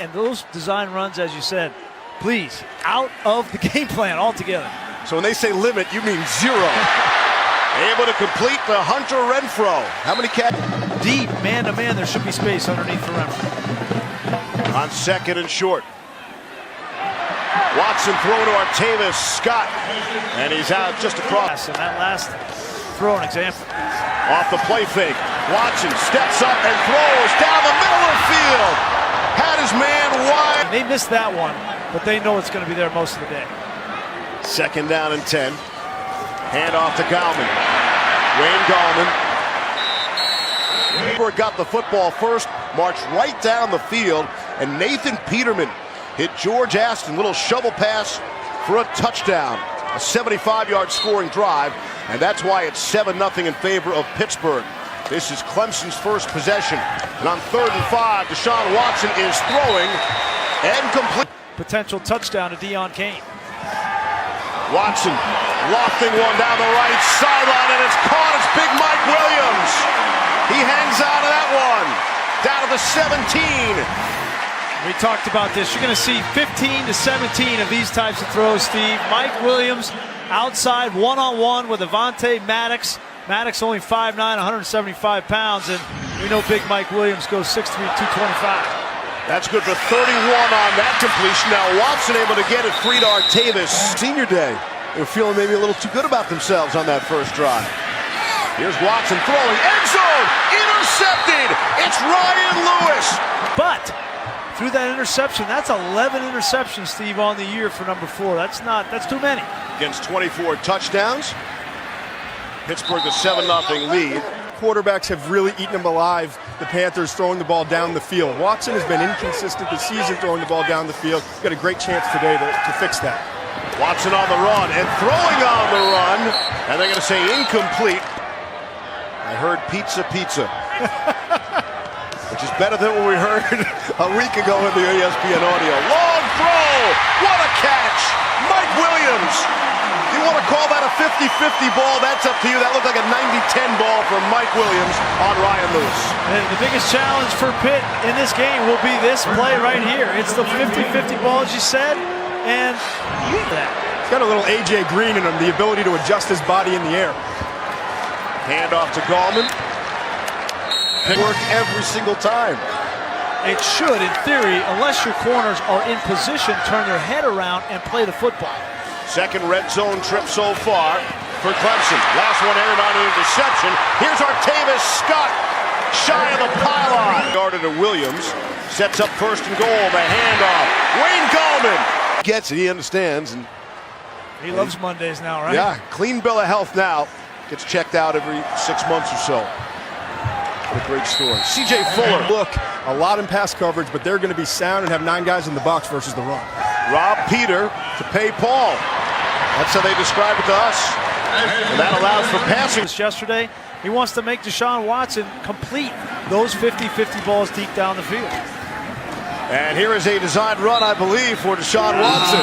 and those design runs, as you said, please, out of the game plan altogether. So when they say limit, you mean zero. Able to complete the Hunter Renfro. How many catches? Deep, man-to-man, there should be space underneath for Renfro. On second and short. Watson throw to Artavis Scott, and he's out just across. And that last throw, an example. Off the play fake, Watson steps up and throws down the middle of the field. Had his man wide. They missed that one, but they know it's going to be there most of the day. Second down and 10. Hand off to Gallman. Wayne Gallman. Pittsburgh got the football first, marched right down the field, and Nathan Peterman hit George Aston, little shovel pass for a touchdown. A 75-yard scoring drive, and that's why it's 7-0 in favor of Pittsburgh. This is Clemson's first possession. And on 3rd and 5, Deshaun Watson is throwing and complete. Potential touchdown to Deon Cain. Watson lofting one down the right sideline, and it's caught. It's big Mike Williams. He hangs out of that one. Down to the 17. We talked about this. You're going to see 15 to 17 of these types of throws, Steve. Mike Williams outside one-on-one with Avonte Maddox. Maddox only 5'9", 175 pounds, and we know big Mike Williams goes 6'3", 225. That's good for 31 on that completion. Now Watson able to get it free to Artavis. Senior day. They're feeling maybe a little too good about themselves on that first drive. Here's Watson throwing. End zone! Intercepted! It's Ryan Lewis! But through that interception, that's 11 interceptions, Steve, on the year for number 4. That's too many. Against 24 touchdowns. Pittsburgh a 7-0 lead. Quarterbacks have really eaten them alive. The Panthers throwing the ball down the field. Watson has been inconsistent this season throwing the ball down the field. Got a great chance today to fix that. Watson on the run and throwing on the run. And they're going to say incomplete. I heard pizza, which is better than what we heard a week ago in the ESPN audio. Long throw. What a catch. Mike Williams. You want to call that a 50-50 ball? That's up to you. That looked like a 90-10 ball from Mike Williams on Ryan Lewis. And the biggest challenge for Pitt in this game will be this play right here. It's the 50-50 ball, as you said, and that. He's got a little A.J. Green in him, the ability to adjust his body in the air. Hand off to Gallman. Work every single time. It should, in theory, unless your corners are in position, turn their head around and play the football. Second red zone trip so far for Clemson. Last one ended on an interception. Here's Artavis Scott, shy of the pylon. Guarded to Williams, sets up first and goal. The handoff. Wayne Gallman gets it. He understands. And he loves Mondays now, right? Yeah, clean bill of health now. Gets checked out every 6 months or so. What a great story. C.J. Fuller. Look, a lot in pass coverage, but they're going to be sound and have 9 guys in the box versus the run. Rob Peter to pay Paul. That's how they describe it to us. And that allows for passing. Yesterday, he wants to make Deshaun Watson complete those 50-50 balls deep down the field. And here is a designed run, I believe, for Deshaun Watson.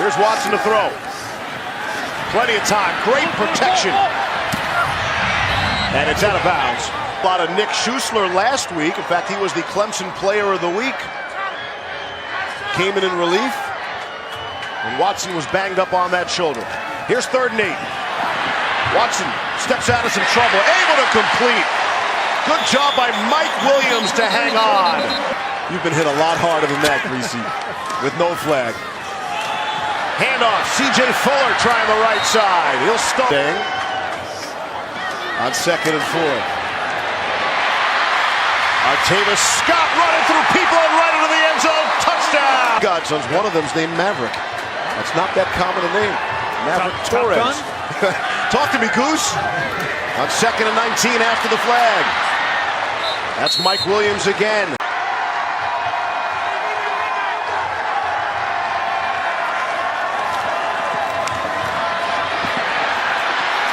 Here's Watson to throw. Plenty of time. Great protection. And it's out of bounds. A lot of Nick Schuessler last week. In fact, he was the Clemson Player of the Week. Came in relief. And Watson was banged up on that shoulder. Here's 3rd and 8. Watson steps out of some trouble. Able to complete. Good job by Mike Williams to hang on. You've been hit a lot harder than that, Greasy, with no flag. Handoff. C.J. Fuller trying the right side. He'll stop. On 2nd and 4. Artavis Scott running through people and right into the end zone. Touchdown. Godsons. One of them's named Maverick. That's not that common a name. Maverick Torres. Talk to me, Goose. On 2nd and 19 after the flag. That's Mike Williams again.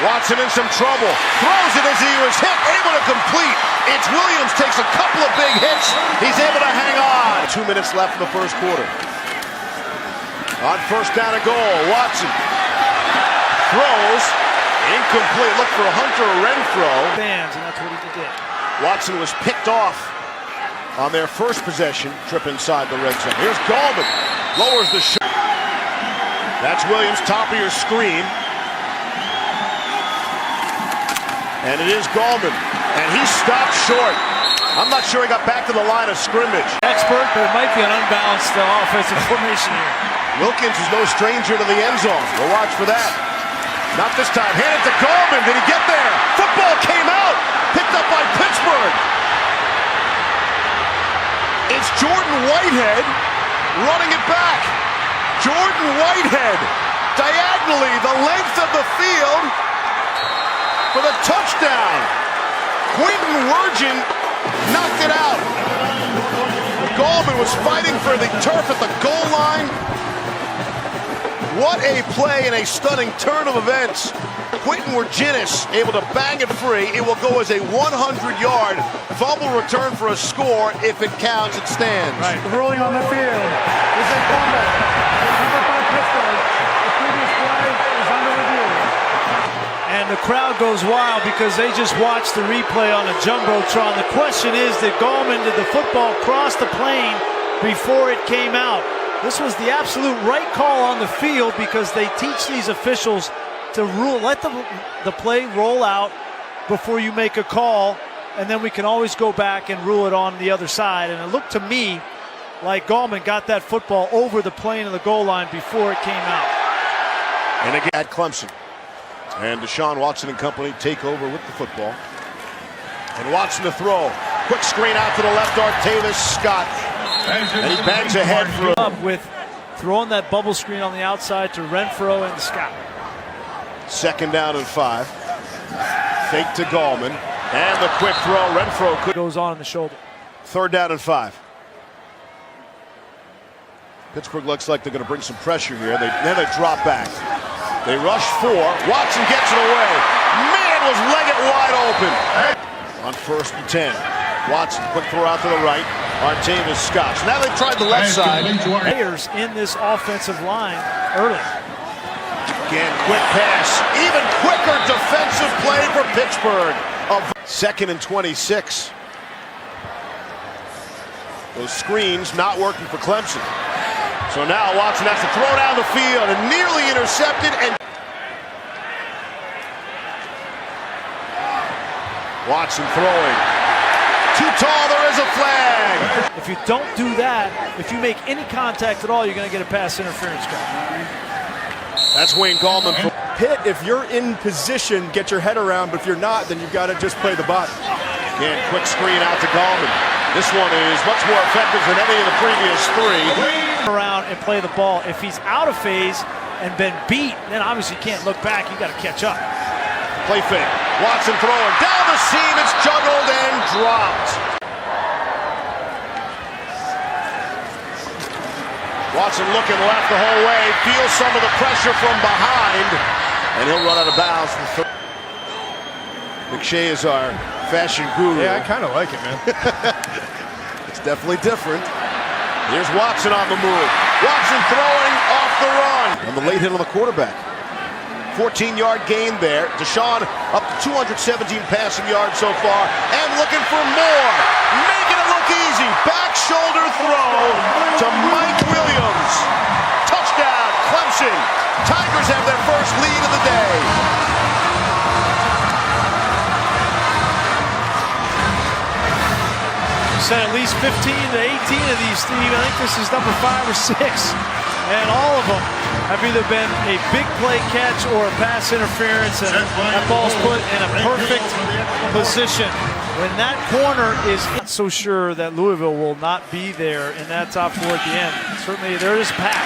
Watson in some trouble. Throws it as he was hit. Able to complete. It's Williams. Takes a couple of big hits. He's able to hang on. 2 minutes left in the first quarter. On 1st down and goal, Watson throws. Incomplete. Look for Hunter Renfro. Bands, and that's what he did. Watson was picked off on their first possession, trip inside the red zone. Here's Gallman, lowers the shot. That's Williams, top of your screen. And it is Gallman, and he stopped short. I'm not sure he got back to the line of scrimmage. Expert, but it might be an unbalanced offensive formation here. Wilkins is no stranger to the end zone. We'll watch for that. Not this time. Hand it to Gallman. Did he get there? Football came out. Picked up by Pittsburgh. It's Jordan Whitehead running it back. Jordan Whitehead diagonally the length of the field for the touchdown. Quentin Wirgen knocked it out. Gallman was fighting for the turf at the goal line. What a play and a stunning turn of events. Quentin Wirgenis able to bang it free. It will go as a 100-yard fumble return for a score. If it counts, it stands. Right. The ruling on the field is a fumble. Recovered by Pittsburgh. The previous play is under review. And the crowd goes wild because they just watched the replay on the Jumbotron. The question is, did the football cross the plane before it came out? This was the absolute right call on the field because they teach these officials to rule, let the play roll out before you make a call, and then we can always go back and rule it on the other side. And it looked to me like Gallman got that football over the plane of the goal line before it came out. And again at Clemson. And Deshaun Watson and company take over with the football. And Watson to throw. Quick screen out to the left, Artavis Scott. And he bangs ahead for up with throwing that bubble screen on the outside to Renfro and Scott. 2nd down and 5. Fake to Gallman. And the quick throw. Renfro goes on in the shoulder. 3rd down and 5. Pittsburgh looks like they're going to bring some pressure here. Then they drop back. They rush 4. Watson gets it away. Man, was Leggett wide open. On 1st and 10. Watson, quick throw out to the right. Artavis Scott. So now they've tried the left side. Players in this offensive line early. Again, quick pass. Even quicker defensive play for Pittsburgh. 2nd and 26. Those screens not working for Clemson. So now Watson has to throw down the field and nearly intercepted. And Watson throwing. Too tall, there is a flag. If you don't do that, if you make any contact at all, you're going to get a pass interference call. That's Wayne Gallman. Pitt, if you're in position, get your head around, but if you're not, then you've got to just play the body. Again, quick screen out to Gallman. This one is much more effective than any of the previous 3. Around and play the ball. If he's out of phase and been beat, then obviously you can't look back. You got to catch up. Play fake. Watson throwing down the seam. It's juggled and dropped. Watson looking left the whole way. Feels some of the pressure from behind. And he'll run out of bounds. McShay is our fashion guru. Yeah, I kind of like it, man. It's definitely different. Here's Watson on the move. Watson throwing off the run. On the late hit on the quarterback. 14-yard gain there. Deshaun up to 217 passing yards so far. And looking for more. Making it look easy. Back shoulder throw to Mike Williams. Touchdown, Clemson. Tigers have their first lead of the day. Said at least 15 to 18 of these, Steve. I think this is number 5 or 6. And all of them have either been a big play catch or a pass interference, and that ball's put in a perfect position. When that corner is not so sure that Louisville will not be there in that top 4 at the end. Certainly there is path.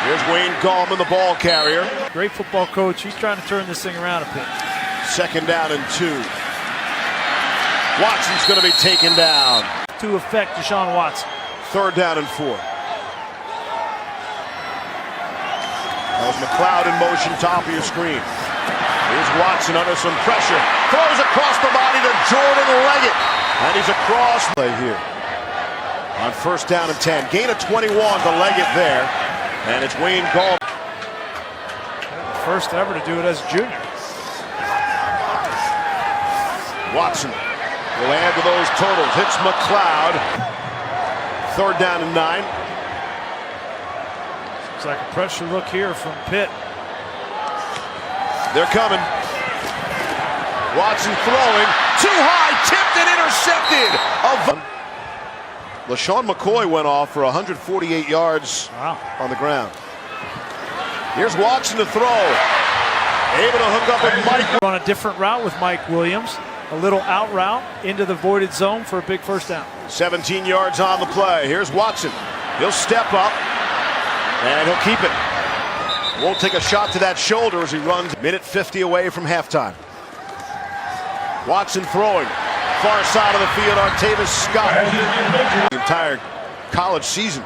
Here's Wayne Gallman, the ball carrier. Great football coach. He's trying to turn this thing around a bit. 2nd down and 2. Watson's going to be taken down. To affect Deshaun Watson. 3rd down and 4. That was McLeod in motion, top of your screen. Here's Watson under some pressure. Throws across the body to Jordan Leggett. And he's across play here. On 1st down and 10. Gain of 21 to Leggett there. And it's Wayne Gallman. First ever to do it as a junior. Watson Will add to those totals. Hits McLeod. 3rd down and 9. It's like a pressure look here from Pitt. They're coming. Watson throwing. Too high. Tipped and intercepted. LaShawn McCoy went off for 148 yards on the ground. Here's Watson to throw. Able to hook up with Mike. On a different route with Mike Williams. A little out route into the voided zone for a big first down. 17 yards on the play. Here's Watson. He'll step up and he'll keep it. Won't take a shot to that shoulder as he runs. Minute 50 away from halftime. Watson throwing. Far side of the field, Artavis Scott. The entire college season.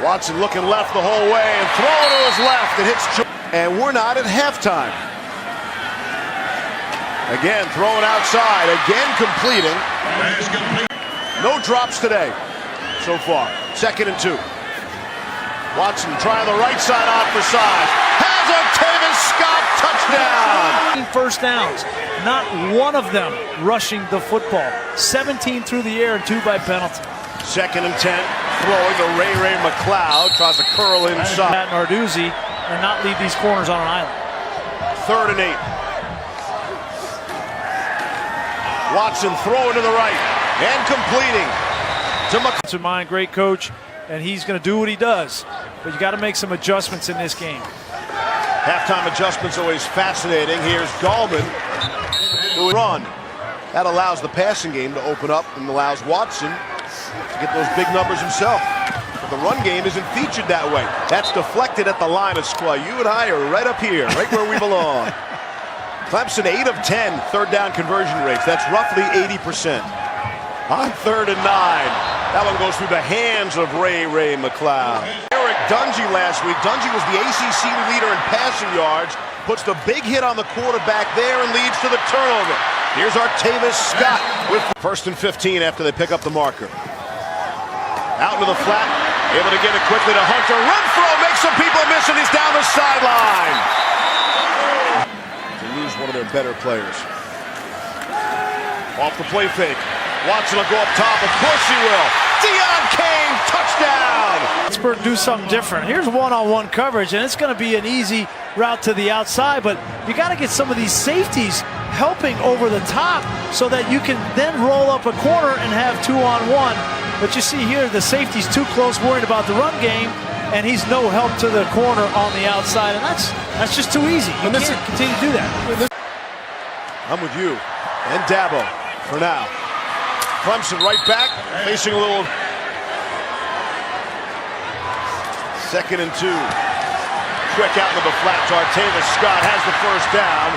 Watson looking left the whole way and throwing to his left. It hits. And we're not at halftime. Again, throwing outside. Again, completing. No drops today so far. 2nd and 2. Watson trying the right side out for size. Has Artavis Scott touchdown. First downs. Not one of them rushing the football. 17 through the air and 2 by penalty. 2nd and 10. Throwing to Ray McLeod. Tries to curl inside. Matt Narduzzi and not leave these corners on an island. 3rd and 8. Watson throwing to the right and completing to McLeod. To mind, great coach, and he's going to do what he does. But you got to make some adjustments in this game. Halftime adjustments always fascinating. Here's Gallman who run. That allows the passing game to open up and allows Watson to get those big numbers himself. But the run game isn't featured that way. That's deflected at the line of squad. You and I are right up here, right where we belong. Clemson 8 of 10 3rd down conversion rates. That's roughly 80%. On 3rd and 9. That one goes through the hands of Ray McLeod. Eric Dungy last week. Dungy was the ACC leader in passing yards. Puts the big hit on the quarterback there and leads to the turnover. Here's Artavis Scott with 1st and 15 after they pick up the marker. Out into the flat. Able to get it quickly to Hunter. Run throw. Makes some people miss and he's down the sideline. Lose one of their better players. Off the play fake. Watson will go up top. Of course he will. Deion Kane, touchdown. Pittsburgh do something different. Here's one-on-one coverage, and it's going to be an easy route to the outside, but you got to get some of these safeties helping over the top so that you can then roll up a corner and have 2-on-1. But you see here, the safety's too close, worried about the run game, and he's no help to the corner on the outside, and that's just too easy. You can't continue to do that. I'm with you and Dabo for now. Clemson right back, facing a little 2nd and 2. Quick out into the flat to Artavis Scott, has the 1st down,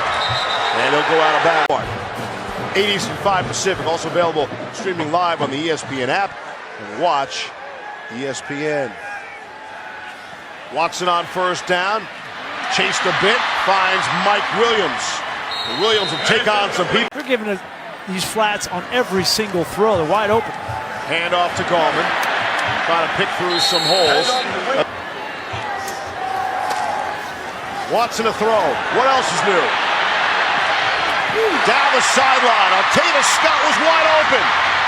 and he'll go out of bounds. 8 Eastern, 5 Pacific, also available streaming live on the ESPN app, and watch ESPN. Watson on 1st down, chased a bit, finds Mike Williams. Williams will take on some people. They're giving these flats on every single throw. They're wide open. Hand off to Gallman. Trying to pick through some holes. Watson to throw. What else is new? Down the sideline. Artavis Scott was wide open.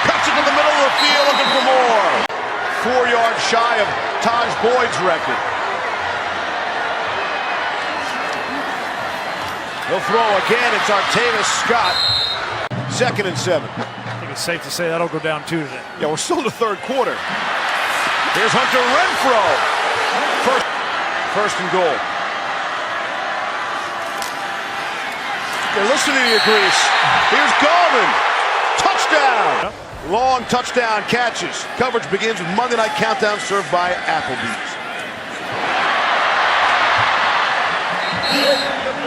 Cuts it to the middle of the field looking for more. 4 yards shy of Taj Boyd's record. He'll throw again. It's Artavis Scott. 2nd and 7. I think it's safe to say that'll go down 2 today. Yeah, we're still in the 3rd quarter. Here's Hunter Renfro. 1st and goal. They're listening to you, Grease. Here's Gallman. Touchdown. Yep. Long touchdown catches. Coverage begins with Monday Night Countdown served by Applebee's.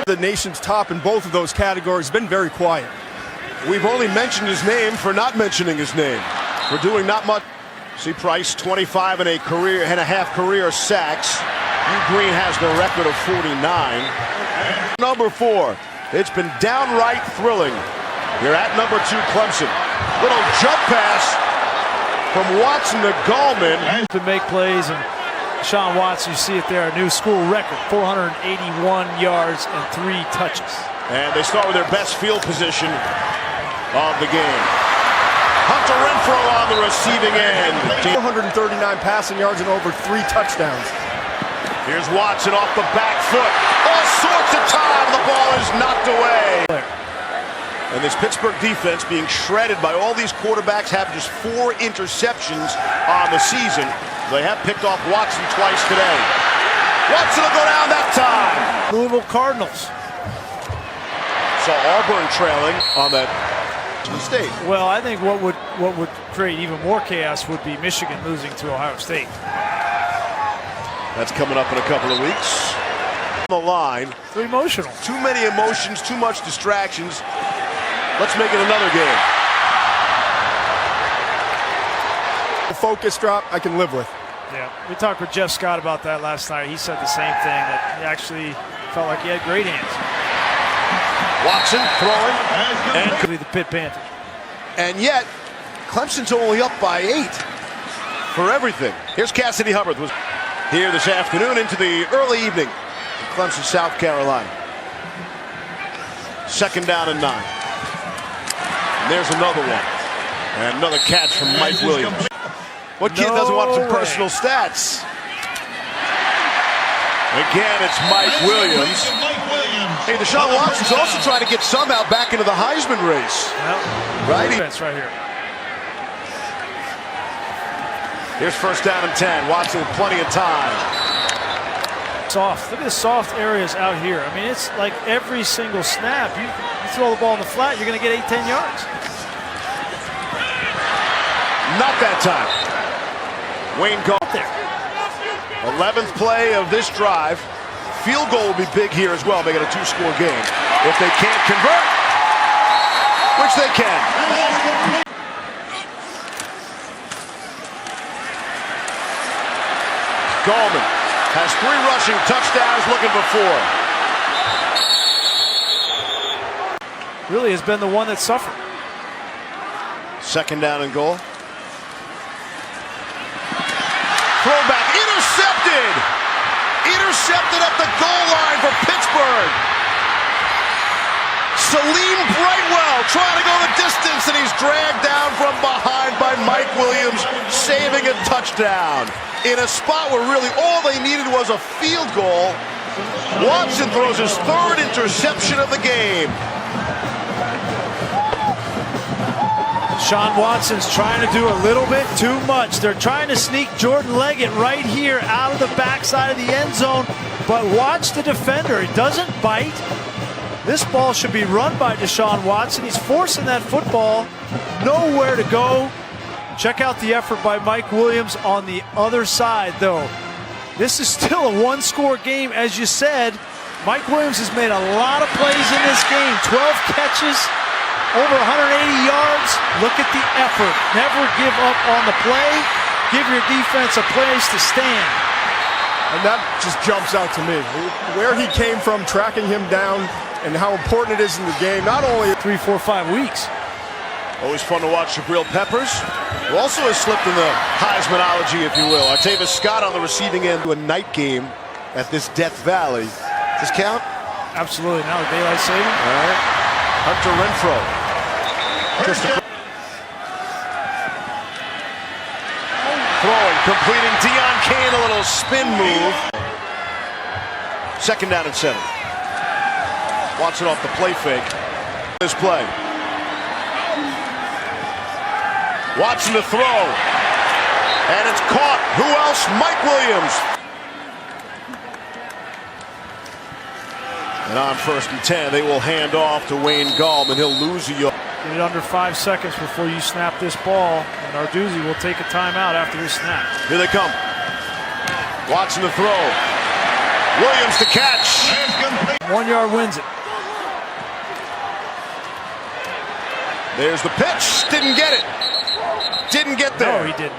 The nation's top in both of those categories, been very quiet. We've only mentioned his name for not mentioning his name. We're doing not much. See Price, 25 and a half career sacks. Hugh Green has the record of 49. Number 4. It's been downright thrilling. You're at number 2, Clemson. Little jump pass from Watson to Gallman. To make plays, and Deshaun Watson, you see it there, a new school record, 481 yards and 3 touches. And they start with their best field position of the game. Hunter Renfrow on the receiving end. 439 passing yards and over 3 touchdowns. Here's Watson off the back foot. All sorts of time. The ball is knocked away. And this Pittsburgh defense being shredded by all these quarterbacks, have just 4 interceptions on the season. They have picked off Watson twice today. Watson will go down that time. Louisville Cardinals. So Auburn trailing on that State. Well, I think what would create even more chaos would be Michigan losing to Ohio State. That's coming up in a couple of weeks. On the line. Too emotional. Too many emotions, too much distractions. Let's make it another game. The focus drop I can live with. Yeah, we talked with Jeff Scott about that last night. He said the same thing, that he actually felt like he had great hands. Watson throwing, and the Pitt Panthers. And yet, Clemson's only up by 8 for everything. Here's Cassidy Hubbard was here this afternoon into the early evening in Clemson, South Carolina. 2nd down and 9. And there's another one. And another catch from Mike Williams. What kid doesn't want some personal stats? Again, it's Mike Williams. Hey, Deshaun Watson's also trying to get somehow back into the Heisman race. Well, right? Defense right here. Here's 1st down and 10. Watson with plenty of time. Soft. Look at the soft areas out here. I mean, it's like every single snap. You throw the ball in the flat, you're going to get 8-10 yards. Not that time. Wayne Gall there. 11th play of this drive. Field goal will be big here as well, make it a 2-score game. If they can't convert, which they can. Gallman has 3 rushing touchdowns, looking for 4. Really has been the one that suffered. 2nd down and goal. Throwback, intercepted! Intercepted at the goal line for Pittsburgh. Salim Brightwell trying to go the distance, and he's dragged down from behind by Mike Williams, saving a touchdown. In a spot where really all they needed was a field goal. Watson throws his 3rd interception of the game. Deshaun Watson's trying to do a little bit too much. They're trying to sneak Jordan Leggett right here out of the backside of the end zone. But watch the defender. He doesn't bite. This ball should be run by Deshaun Watson. He's forcing that football. Nowhere to go. Check out the effort by Mike Williams on the other side, though. This is still a 1-score game, as you said. Mike Williams has made a lot of plays in this game. 12 catches. Over 180 yards. Look at the effort. Never give up on the play. Give your defense a place to stand. And that just jumps out to me. Where he came from, tracking him down, and how important it is in the game. Not only 3, 4, 5 weeks. Always fun to watch Jabril Peppers, who also has slipped in the Heismanology, if you will. Artavis Scott on the receiving end to a night game at this Death Valley. Does this count? Absolutely. Now daylight saving. All right. Hunter Renfrow. Just throwing, completing. Deion Kane, a little spin move. 2nd down and 7. Watson off the play fake. This play. Watson to throw. And it's caught. Who else? Mike Williams. And on 1st and 10, they will hand off to Wayne Gallman. He'll lose a yard. Get it under 5 seconds before you snap this ball. And Arduzzi will take a timeout after this snap. Here they come. Watson to throw. Williams to catch. 1 yard wins it. There's the pitch. Didn't get it. Didn't get there. No, he didn't.